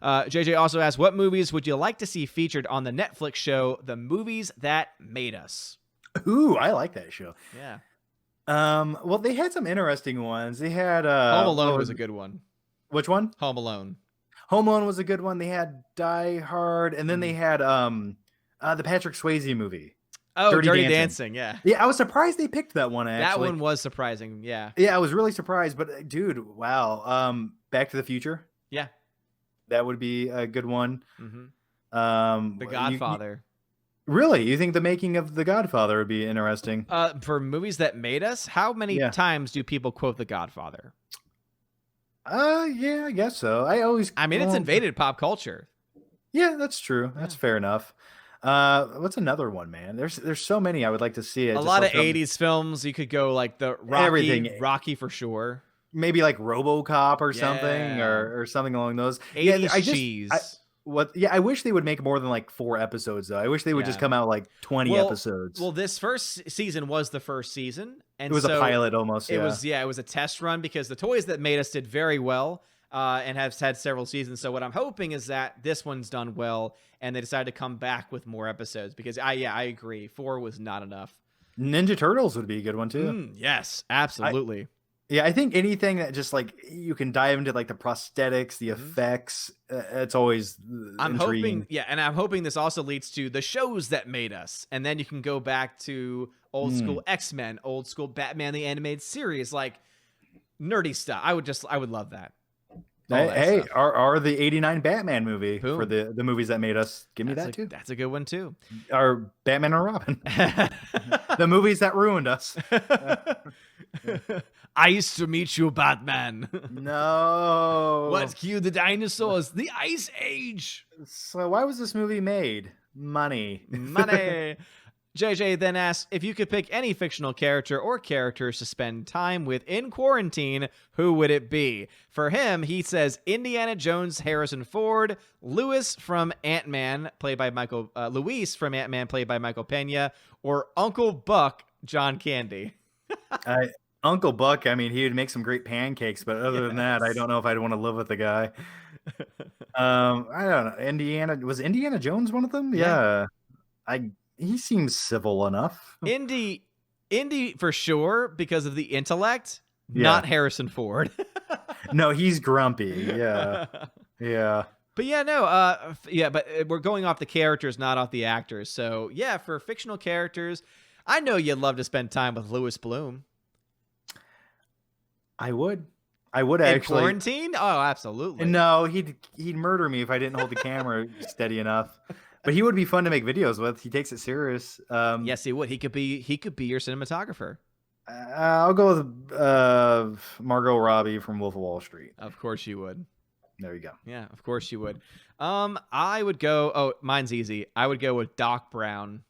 JJ also asks, what movies would you like to see featured on the Netflix show, The Movies That Made Us? Ooh, I like that show. Yeah. Well, they had some interesting ones. They had Home Alone was a good one. Which one? Home Alone. Home Alone was a good one. They had Die Hard, and then they had the Patrick Swayze movie. Oh, Dirty Dancing. Yeah. Yeah, I was surprised they picked that one, actually. That one was surprising, yeah. Yeah, I was really surprised, but dude, wow. Back to the Future. Yeah. That would be a good one. Mm-hmm. The Godfather. Really? You think the making of The Godfather would be interesting? For movies that made us, how many times do people quote The Godfather? Yeah, I guess so. I mean, it's invaded pop culture. Yeah, that's true. That's fair enough. What's another one, man? There's so many I would like to see. A lot of 80s films. You could go like the Rocky for sure. Maybe like RoboCop or something, or something along those. 80s cheese. I wish they would make more than like 4 episodes though. I wish they would just come out like 20 episodes. Well, this first season was the first season, and it was a pilot almost. It was a test run because the Toys That Made Us did very well, and has had several seasons. So what I'm hoping is that this one's done well, and they decided to come back with more episodes because I agree, 4 was not enough. Ninja Turtles would be a good one too. Yes, absolutely. I think anything that just like you can dive into like the prosthetics, the effects, it's always intriguing. I'm hoping this also leads to the shows that made us, and then you can go back to old school X-Men, old school Batman the Animated Series, like nerdy stuff. I would love that. Hey, are the 89 Batman movie for the movies that made us. Give me that too. That's a good one too. Or Batman and Robin. The movies that ruined us. Ice to meet you, Batman. No. What killed the dinosaurs? The Ice Age. So why was this movie made? Money. JJ then asks, if you could pick any fictional character or characters to spend time with in quarantine, who would it be? For him, he says Indiana Jones, Harrison Ford, Luis from Ant-Man, played by Michael Pena, or Uncle Buck, John Candy. Uncle Buck, I mean, he would make some great pancakes, but other than that, I don't know if I'd want to live with the guy. I don't know. Was Indiana Jones one of them? Yeah. He seems civil enough. Indy for sure because of the intellect, not Harrison Ford. No, he's grumpy. Yeah. Yeah. But but we're going off the characters, not off the actors. So yeah, for fictional characters, I know you'd love to spend time with Louis Bloom. I would actually. In quarantine? Oh, absolutely. No, he'd murder me if I didn't hold the camera steady enough. But he would be fun to make videos with. He takes it serious. Yes, he would. He could be your cinematographer. I'll go with Margot Robbie from Wolf of Wall Street. Of course you would. There you go. Yeah, of course you would. I would go. Oh, mine's easy. I would go with Doc Brown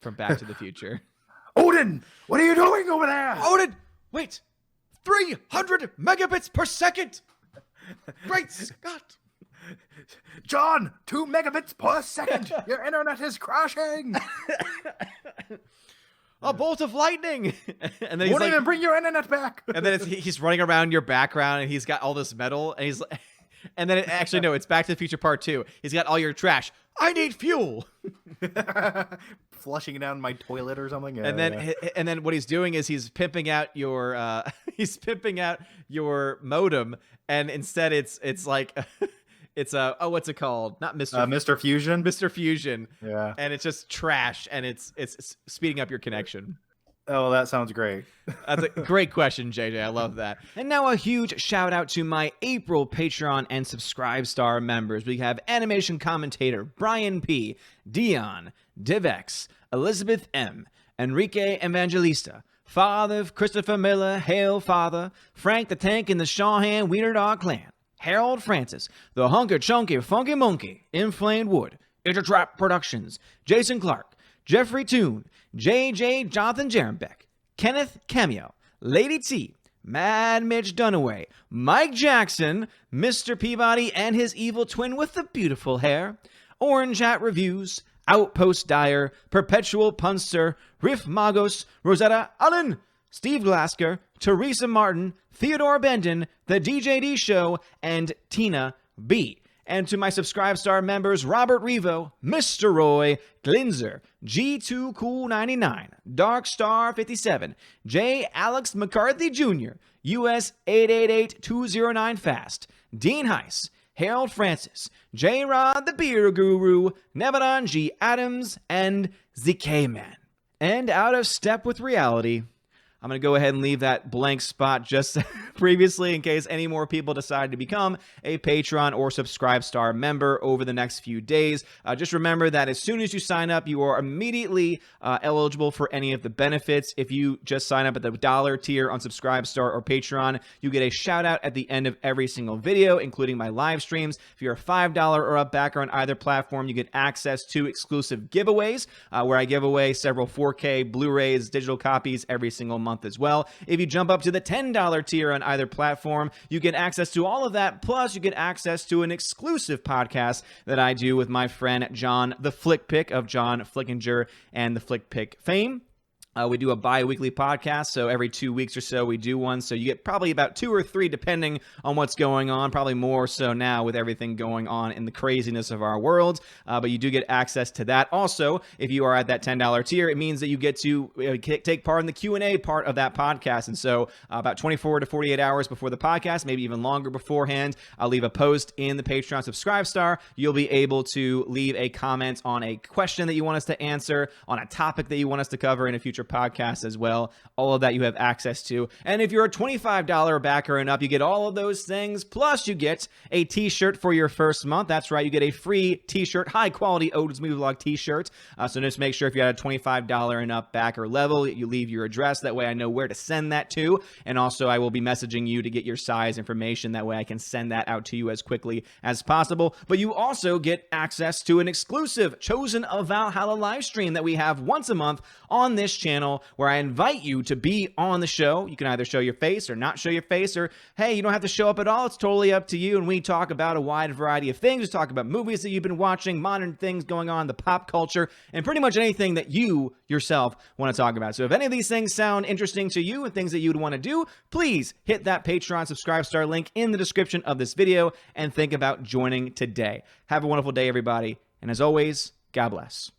from Back to the Future. Odin, what are you doing over there? Odin, wait. 300 megabits per second. Great Scott. John, 2 megabits per second. Your internet is crashing. A bolt of lightning. And then won't even bring your internet back. And then he's running around your background, and he's got all this metal, and he's like, and then it's Back to the Future Part 2. He's got all your trash. I need fuel. Flushing it down my toilet or something. And then what he's doing is he's pimping out your modem, and instead it's like it's what's it called? Not Mr. Fusion. Mr. Fusion. Yeah. And it's just trash, and it's speeding up your connection. Oh, that sounds great. That's a great question, JJ. I love that. And now a huge shout out to my April Patreon and Subscribe Star members. We have animation commentator Brian P., Dion, Divex, Elizabeth M., Enrique Evangelista, Father Christopher Miller, Hail Father, Frank the Tank and the Shawhan Wiener Dog Clan, Harold Francis, The Hunker Chunky Funky Monkey, Inflamed Wood, Intertrap Productions, Jason Clark, Jeffrey Toon, JJ Jonathan Jerembeck, Kenneth Cameo, Lady T, Mad Mitch Dunaway, Mike Jackson, Mr. Peabody and his evil twin with the beautiful hair, Orange Hat Reviews, Outpost Dyer, Perpetual Punster, Riff Magos, Rosetta Allen, Steve Glasker, Teresa Martin, Theodore Bendon, The DJD Show, and Tina B. And to my Subscribe Star members, Robert Revo, Mr. Roy, Glinzer, G2 Cool 99, Dark Star 57, J. Alex McCarthy Jr., US 888209 Fast, Dean Heiss, Harold Francis, J. Rod the Beer Guru, Nebadon G. Adams, and ZK Man. And out of step with reality, I'm going to go ahead and leave that blank spot just previously in case any more people decide to become a Patreon or Subscribe Star member over the next few days. Just remember that as soon as you sign up, you are immediately eligible for any of the benefits. If you just sign up at the $1 tier on Subscribe Star or Patreon, you get a shout out at the end of every single video, including my live streams. If you're a $5 or up backer on either platform, you get access to exclusive giveaways where I give away several 4K Blu-rays, digital copies every single month as well. If you jump up to the $10 tier on either platform, you get access to all of that, plus you get access to an exclusive podcast that I do with my friend John the Flick Pick of John Flickinger and the Flick Pick fame. We do a bi-weekly podcast, so every 2 weeks or so we do one, so you get probably about 2 or 3 depending on what's going on, probably more so now with everything going on in the craziness of our world, but you do get access to that. Also, if you are at that $10 tier, it means that you get to take part in the Q&A part of that podcast, and so about 24 to 48 hours before the podcast, maybe even longer beforehand, I'll leave a post in the Patreon Subscribe Star. You'll be able to leave a comment on a question that you want us to answer, on a topic that you want us to cover in a future podcast as well. All of that you have access to. And if you're a $25 backer and up, you get all of those things. Plus, you get a t-shirt for your first month. That's right. You get a free t-shirt, high quality Odin's Movie Vlog t-shirt. So just make sure if you're at a $25 and up backer level, you leave your address. That way I know where to send that to. And also I will be messaging you to get your size information. That way I can send that out to you as quickly as possible. But you also get access to an exclusive Chosen of Valhalla live stream that we have once a month on this channel, where I invite you to be on the show. You can either show your face or not show your face, or hey, you don't have to show up at all. It's totally up to you. And we talk about a wide variety of things. We talk about movies that you've been watching, modern things going on, the pop culture, and pretty much anything that you yourself want to talk about. So if any of these things sound interesting to you and things that you'd want to do, please hit that Patreon Subscribe Star link in the description of this video and think about joining today. Have a wonderful day, everybody. And as always, God bless.